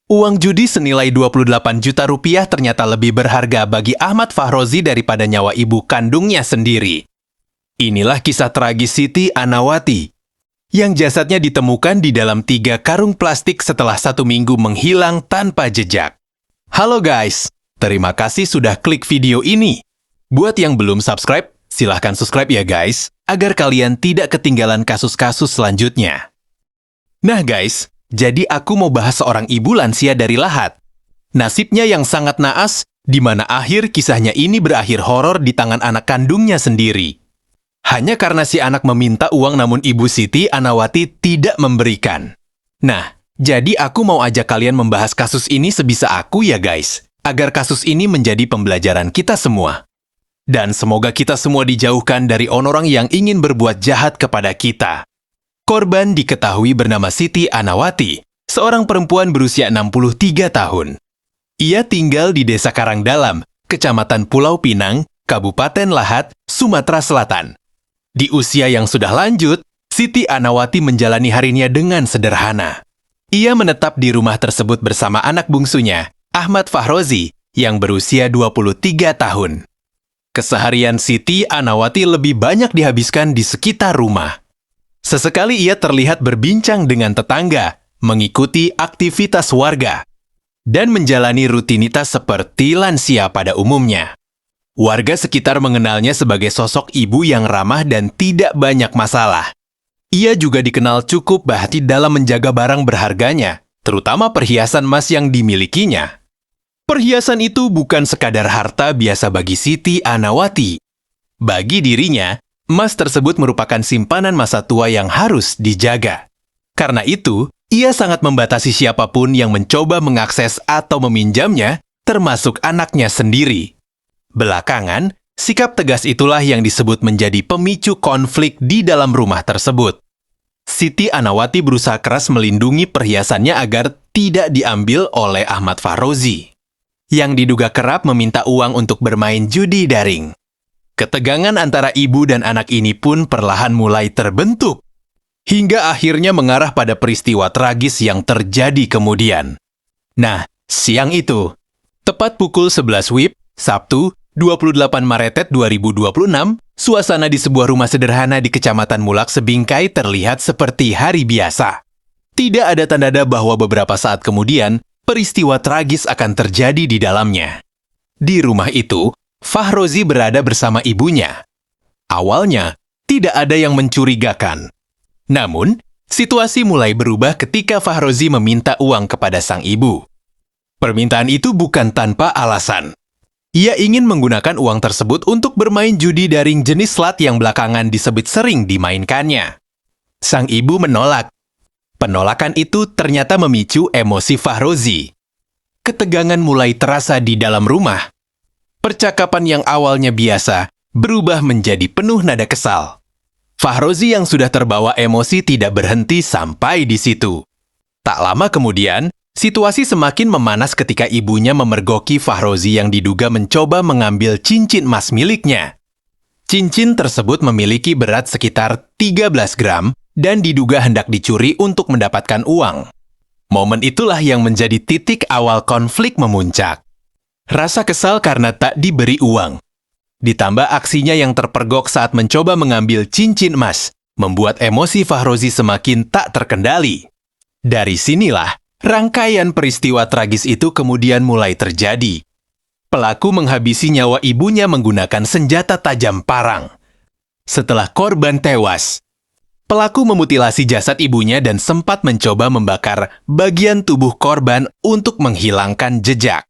Uang judi senilai 28 juta rupiah ternyata lebih berharga bagi Ahmad Fahrozi daripada nyawa ibu kandungnya sendiri. Inilah kisah tragis Siti Anawati, yang jasadnya ditemukan di dalam 3 karung plastik setelah 1 minggu menghilang tanpa jejak. Halo guys, terima kasih sudah klik video ini. Buat yang belum subscribe, silahkan subscribe ya guys, agar kalian tidak ketinggalan kasus-kasus selanjutnya. Nah guys, jadi aku mau bahas seorang ibu lansia dari Lahat. Nasibnya yang sangat naas, di mana akhir kisahnya ini berakhir horor di tangan anak kandungnya sendiri. Hanya karena si anak meminta uang namun ibu Siti Anawati tidak memberikan. Nah, jadi aku mau ajak kalian membahas kasus ini sebisa aku ya guys, agar kasus ini menjadi pembelajaran kita semua. Dan semoga kita semua dijauhkan dari orang yang ingin berbuat jahat kepada kita. Korban diketahui bernama Siti Anawati, seorang perempuan berusia 63 tahun. Ia tinggal di Desa Karangdalam, Kecamatan Pulau Pinang, Kabupaten Lahat, Sumatera Selatan. Di usia yang sudah lanjut, Siti Anawati menjalani harinya dengan sederhana. Ia menetap di rumah tersebut bersama anak bungsunya, Ahmad Fahrozi, yang berusia 23 tahun. Keseharian Siti Anawati lebih banyak dihabiskan di sekitar rumah. Sesekali ia terlihat berbincang dengan tetangga, mengikuti aktivitas warga, dan menjalani rutinitas seperti lansia pada umumnya. Warga sekitar mengenalnya sebagai sosok ibu yang ramah dan tidak banyak masalah. Ia juga dikenal cukup bahti dalam menjaga barang berharganya, terutama perhiasan emas yang dimilikinya. Perhiasan itu bukan sekadar harta biasa bagi Siti Anawati. Bagi dirinya, emas tersebut merupakan simpanan masa tua yang harus dijaga. Karena itu, ia sangat membatasi siapapun yang mencoba mengakses atau meminjamnya, termasuk anaknya sendiri. Belakangan, sikap tegas itulah yang disebut menjadi pemicu konflik di dalam rumah tersebut. Siti Anawati berusaha keras melindungi perhiasannya agar tidak diambil oleh Ahmad Fahrozi, yang diduga kerap meminta uang untuk bermain judi daring. Ketegangan antara ibu dan anak ini pun perlahan mulai terbentuk, hingga akhirnya mengarah pada peristiwa tragis yang terjadi kemudian. Nah, siang itu, tepat pukul 11 WIB, Sabtu, 28 Maret 2026, suasana di sebuah rumah sederhana di Kecamatan Mulak Sebingkai terlihat seperti hari biasa. Tidak ada tanda bahwa beberapa saat kemudian, peristiwa tragis akan terjadi di dalamnya. Di rumah itu, Fahrozi berada bersama ibunya. Awalnya, tidak ada yang mencurigakan. Namun, situasi mulai berubah ketika Fahrozi meminta uang kepada sang ibu. Permintaan itu bukan tanpa alasan. Ia ingin menggunakan uang tersebut untuk bermain judi daring jenis slot yang belakangan disebut sering dimainkannya. Sang ibu menolak. Penolakan itu ternyata memicu emosi Fahrozi. Ketegangan mulai terasa di dalam rumah. Percakapan yang awalnya biasa berubah menjadi penuh nada kesal. Fahrozi yang sudah terbawa emosi tidak berhenti sampai di situ. Tak lama kemudian, situasi semakin memanas ketika ibunya memergoki Fahrozi yang diduga mencoba mengambil cincin emas miliknya. Cincin tersebut memiliki berat sekitar 13 gram dan diduga hendak dicuri untuk mendapatkan uang. Momen itulah yang menjadi titik awal konflik memuncak. Rasa kesal karena tak diberi uang, ditambah aksinya yang terpergok saat mencoba mengambil cincin emas, membuat emosi Fahrozi semakin tak terkendali. Dari sinilah, rangkaian peristiwa tragis itu kemudian mulai terjadi. Pelaku menghabisi nyawa ibunya menggunakan senjata tajam parang. Setelah korban tewas, pelaku memutilasi jasad ibunya dan sempat mencoba membakar bagian tubuh korban untuk menghilangkan jejak.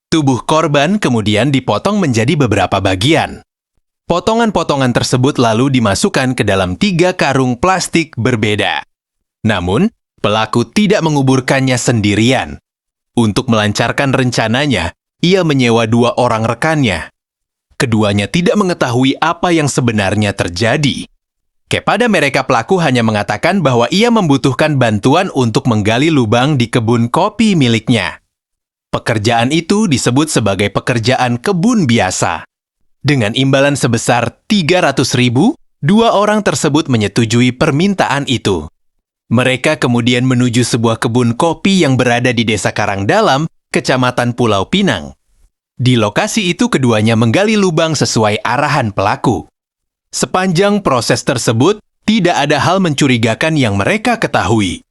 Tubuh korban kemudian dipotong menjadi beberapa bagian. Potongan-potongan tersebut lalu dimasukkan ke dalam 3 karung plastik berbeda. Namun, pelaku tidak menguburkannya sendirian. Untuk melancarkan rencananya, ia menyewa 2 orang rekannya. Keduanya tidak mengetahui apa yang sebenarnya terjadi. Kepada mereka, pelaku hanya mengatakan bahwa ia membutuhkan bantuan untuk menggali lubang di kebun kopi miliknya. Pekerjaan itu disebut sebagai pekerjaan kebun biasa. Dengan imbalan sebesar 300.000, 2 orang tersebut menyetujui permintaan itu. Mereka kemudian menuju sebuah kebun kopi yang berada di Desa Karangdalam, Kecamatan Pulau Pinang. Di lokasi itu keduanya menggali lubang sesuai arahan pelaku. Sepanjang proses tersebut, tidak ada hal mencurigakan yang mereka ketahui.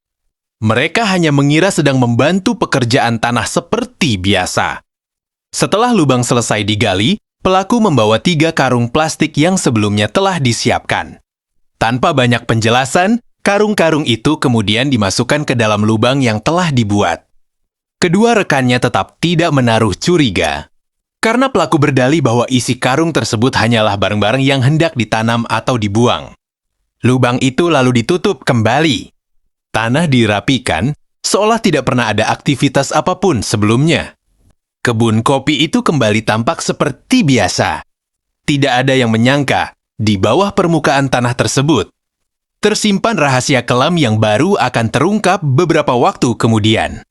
Mereka hanya mengira sedang membantu pekerjaan tanah seperti biasa. Setelah lubang selesai digali, pelaku membawa 3 karung plastik yang sebelumnya telah disiapkan. Tanpa banyak penjelasan, karung-karung itu kemudian dimasukkan ke dalam lubang yang telah dibuat. Kedua rekannya tetap tidak menaruh curiga, karena pelaku berdalih bahwa isi karung tersebut hanyalah barang-barang yang hendak ditanam atau dibuang. Lubang itu lalu ditutup kembali. Tanah dirapikan, seolah tidak pernah ada aktivitas apapun sebelumnya. Kebun kopi itu kembali tampak seperti biasa. Tidak ada yang menyangka, di bawah permukaan tanah tersebut, tersimpan rahasia kelam yang baru akan terungkap beberapa waktu kemudian.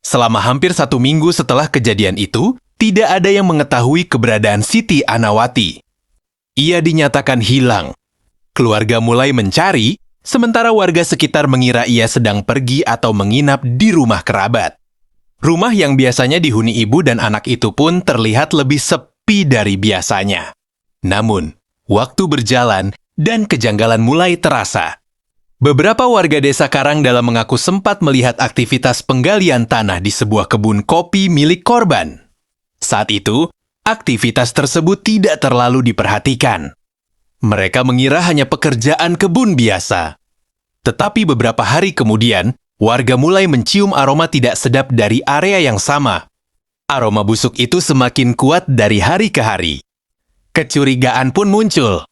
Selama hampir 1 minggu setelah kejadian itu, tidak ada yang mengetahui keberadaan Siti Anawati. Ia dinyatakan hilang. Keluarga mulai mencari, sementara warga sekitar mengira ia sedang pergi atau menginap di rumah kerabat. Rumah yang biasanya dihuni ibu dan anak itu pun terlihat lebih sepi dari biasanya. Namun, waktu berjalan dan kejanggalan mulai terasa. Beberapa warga Desa Karangdalam mengaku sempat melihat aktivitas penggalian tanah di sebuah kebun kopi milik korban. Saat itu, aktivitas tersebut tidak terlalu diperhatikan. Mereka mengira hanya pekerjaan kebun biasa. Tetapi beberapa hari kemudian, warga mulai mencium aroma tidak sedap dari area yang sama. Aroma busuk itu semakin kuat dari hari ke hari. Kecurigaan pun muncul.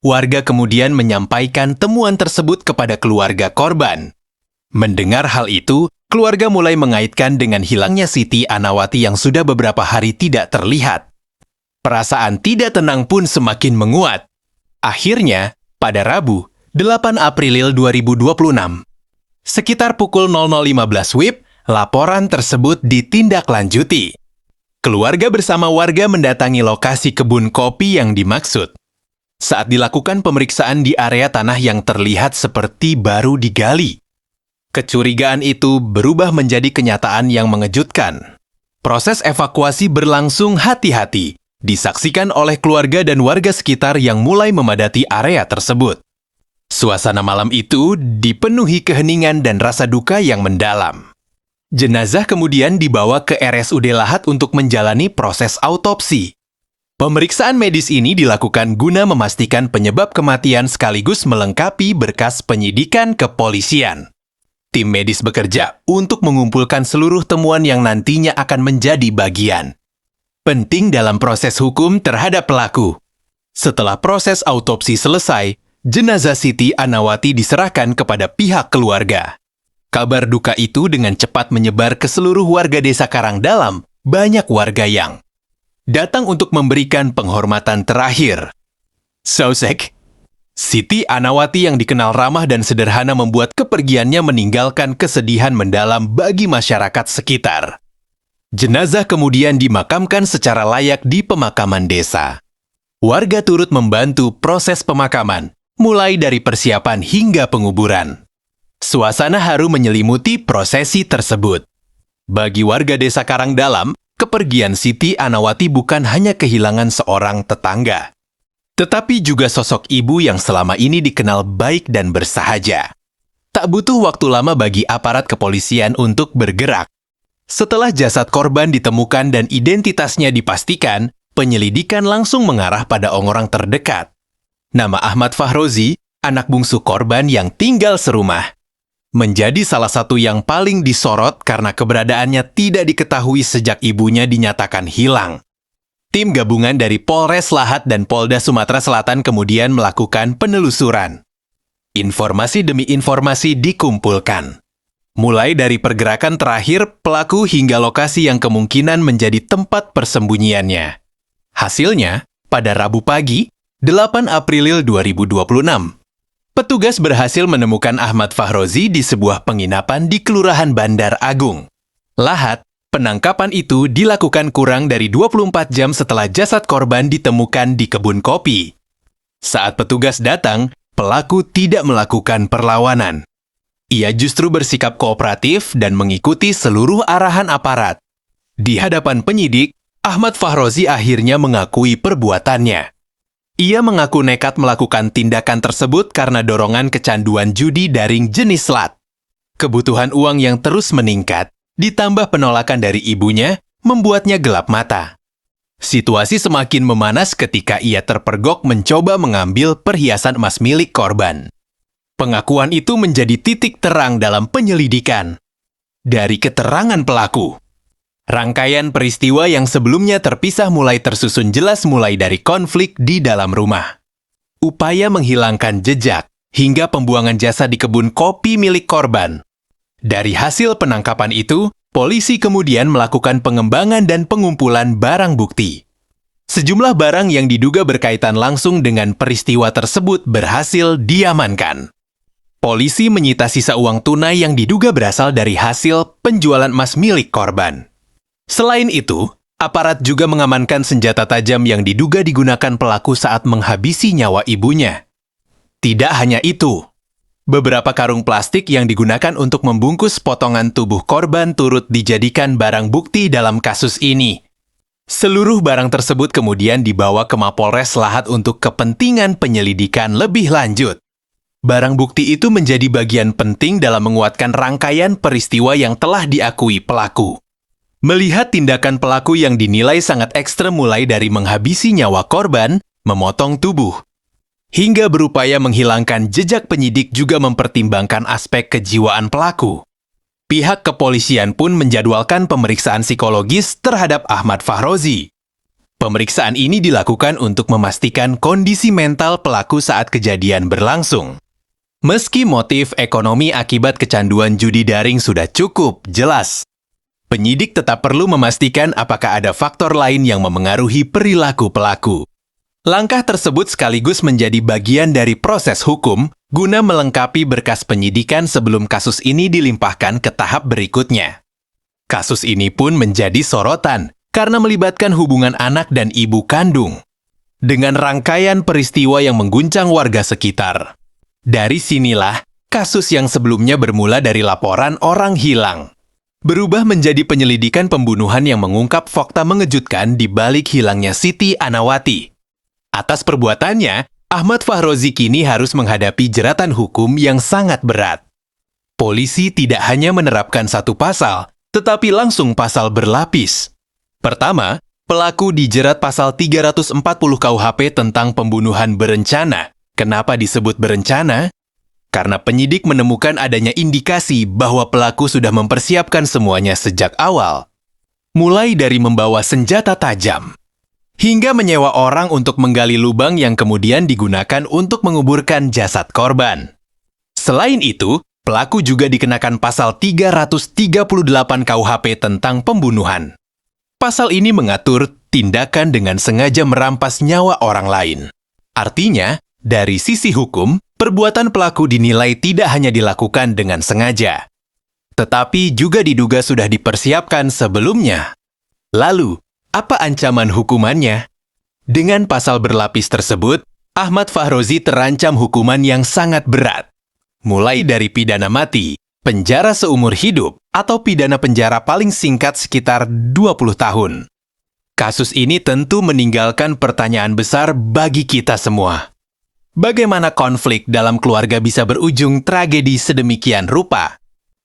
Warga kemudian menyampaikan temuan tersebut kepada keluarga korban. Mendengar hal itu, keluarga mulai mengaitkan dengan hilangnya Siti Anawati yang sudah beberapa hari tidak terlihat. Perasaan tidak tenang pun semakin menguat. Akhirnya, pada Rabu, 8 April 2026, sekitar pukul 00.15 WIB, laporan tersebut ditindaklanjuti. Keluarga bersama warga mendatangi lokasi kebun kopi yang dimaksud. Saat dilakukan pemeriksaan di area tanah yang terlihat seperti baru digali, kecurigaan itu berubah menjadi kenyataan yang mengejutkan. Proses evakuasi berlangsung hati-hati, disaksikan oleh keluarga dan warga sekitar yang mulai memadati area tersebut. Suasana malam itu dipenuhi keheningan dan rasa duka yang mendalam. Jenazah kemudian dibawa ke RSUD Lahat untuk menjalani proses autopsi. Pemeriksaan medis ini dilakukan guna memastikan penyebab kematian sekaligus melengkapi berkas penyidikan kepolisian. Tim medis bekerja untuk mengumpulkan seluruh temuan yang nantinya akan menjadi bagian penting dalam proses hukum terhadap pelaku. Setelah proses autopsi selesai, jenazah Siti Anawati diserahkan kepada pihak keluarga. Kabar duka itu dengan cepat menyebar ke seluruh warga Desa Karangdalam. Banyak warga yang datang untuk memberikan penghormatan terakhir. Sosek Siti Anawati yang dikenal ramah dan sederhana membuat kepergiannya meninggalkan kesedihan mendalam bagi masyarakat sekitar. Jenazah kemudian dimakamkan secara layak di pemakaman desa. Warga turut membantu proses pemakaman, mulai dari persiapan hingga penguburan. Suasana haru menyelimuti prosesi tersebut. Bagi warga Desa Karangdalam, kepergian Siti Anawati bukan hanya kehilangan seorang tetangga, tetapi juga sosok ibu yang selama ini dikenal baik dan bersahaja. Tak butuh waktu lama bagi aparat kepolisian untuk bergerak. Setelah jasad korban ditemukan dan identitasnya dipastikan, penyelidikan langsung mengarah pada orang terdekat. Nama Ahmad Fahrozi, anak bungsu korban yang tinggal serumah, menjadi salah satu yang paling disorot karena keberadaannya tidak diketahui sejak ibunya dinyatakan hilang. Tim gabungan dari Polres Lahat dan Polda Sumatera Selatan kemudian melakukan penelusuran. Informasi demi informasi dikumpulkan. Mulai dari pergerakan terakhir pelaku hingga lokasi yang kemungkinan menjadi tempat persembunyiannya. Hasilnya, pada Rabu pagi, 8 April 2026, petugas berhasil menemukan Ahmad Fahrozi di sebuah penginapan di Kelurahan Bandar Agung, Lahat. Penangkapan itu dilakukan kurang dari 24 jam setelah jasad korban ditemukan di kebun kopi. Saat petugas datang, pelaku tidak melakukan perlawanan. Ia justru bersikap kooperatif dan mengikuti seluruh arahan aparat. Di hadapan penyidik, Ahmad Fahrozi akhirnya mengakui perbuatannya. Ia mengaku nekat melakukan tindakan tersebut karena dorongan kecanduan judi daring jenis slot. Kebutuhan uang yang terus meningkat, ditambah penolakan dari ibunya, membuatnya gelap mata. Situasi semakin memanas ketika ia terpergok mencoba mengambil perhiasan emas milik korban. Pengakuan itu menjadi titik terang dalam penyelidikan. Dari keterangan pelaku, rangkaian peristiwa yang sebelumnya terpisah mulai tersusun jelas mulai dari konflik di dalam rumah. Upaya menghilangkan jejak, hingga pembuangan jasad di kebun kopi milik korban. Dari hasil penangkapan itu, polisi kemudian melakukan pengembangan dan pengumpulan barang bukti. Sejumlah barang yang diduga berkaitan langsung dengan peristiwa tersebut berhasil diamankan. Polisi menyita sisa uang tunai yang diduga berasal dari hasil penjualan emas milik korban. Selain itu, aparat juga mengamankan senjata tajam yang diduga digunakan pelaku saat menghabisi nyawa ibunya. Tidak hanya itu, beberapa karung plastik yang digunakan untuk membungkus potongan tubuh korban turut dijadikan barang bukti dalam kasus ini. Seluruh barang tersebut kemudian dibawa ke Mapolres Lahat untuk kepentingan penyelidikan lebih lanjut. Barang bukti itu menjadi bagian penting dalam menguatkan rangkaian peristiwa yang telah diakui pelaku. Melihat tindakan pelaku yang dinilai sangat ekstrem mulai dari menghabisi nyawa korban, memotong tubuh, hingga berupaya menghilangkan jejak, penyidik juga mempertimbangkan aspek kejiwaan pelaku. Pihak kepolisian pun menjadwalkan pemeriksaan psikologis terhadap Ahmad Fahrozi. Pemeriksaan ini dilakukan untuk memastikan kondisi mental pelaku saat kejadian berlangsung. Meski motif ekonomi akibat kecanduan judi daring sudah cukup jelas, penyidik tetap perlu memastikan apakah ada faktor lain yang memengaruhi perilaku pelaku. Langkah tersebut sekaligus menjadi bagian dari proses hukum guna melengkapi berkas penyidikan sebelum kasus ini dilimpahkan ke tahap berikutnya. Kasus ini pun menjadi sorotan karena melibatkan hubungan anak dan ibu kandung. Dengan rangkaian peristiwa yang mengguncang warga sekitar. Dari sinilah, kasus yang sebelumnya bermula dari laporan orang hilang berubah menjadi penyelidikan pembunuhan yang mengungkap fakta mengejutkan di balik hilangnya Siti Anawati. Atas perbuatannya, Ahmad Fahrozi kini harus menghadapi jeratan hukum yang sangat berat. Polisi tidak hanya menerapkan satu pasal, tetapi langsung pasal berlapis. Pertama, pelaku dijerat pasal 340 KUHP tentang pembunuhan berencana. Kenapa disebut berencana? Karena penyidik menemukan adanya indikasi bahwa pelaku sudah mempersiapkan semuanya sejak awal. Mulai dari membawa senjata tajam, hingga menyewa orang untuk menggali lubang yang kemudian digunakan untuk menguburkan jasad korban. Selain itu, pelaku juga dikenakan pasal 338 KUHP tentang pembunuhan. Pasal ini mengatur tindakan dengan sengaja merampas nyawa orang lain. Artinya, dari sisi hukum, perbuatan pelaku dinilai tidak hanya dilakukan dengan sengaja, tetapi juga diduga sudah dipersiapkan sebelumnya. Lalu, apa ancaman hukumannya? Dengan pasal berlapis tersebut, Ahmad Fahrozi terancam hukuman yang sangat berat. Mulai dari pidana mati, penjara seumur hidup, atau pidana penjara paling singkat sekitar 20 tahun. Kasus ini tentu meninggalkan pertanyaan besar bagi kita semua. Bagaimana konflik dalam keluarga bisa berujung tragedi sedemikian rupa?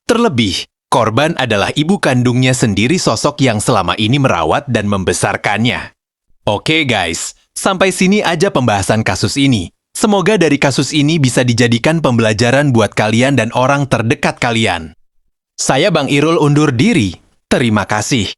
Terlebih, korban adalah ibu kandungnya sendiri, sosok yang selama ini merawat dan membesarkannya. Oke guys, sampai sini aja pembahasan kasus ini. Semoga dari kasus ini bisa dijadikan pembelajaran buat kalian dan orang terdekat kalian. Saya Bang Irul undur diri. Terima kasih.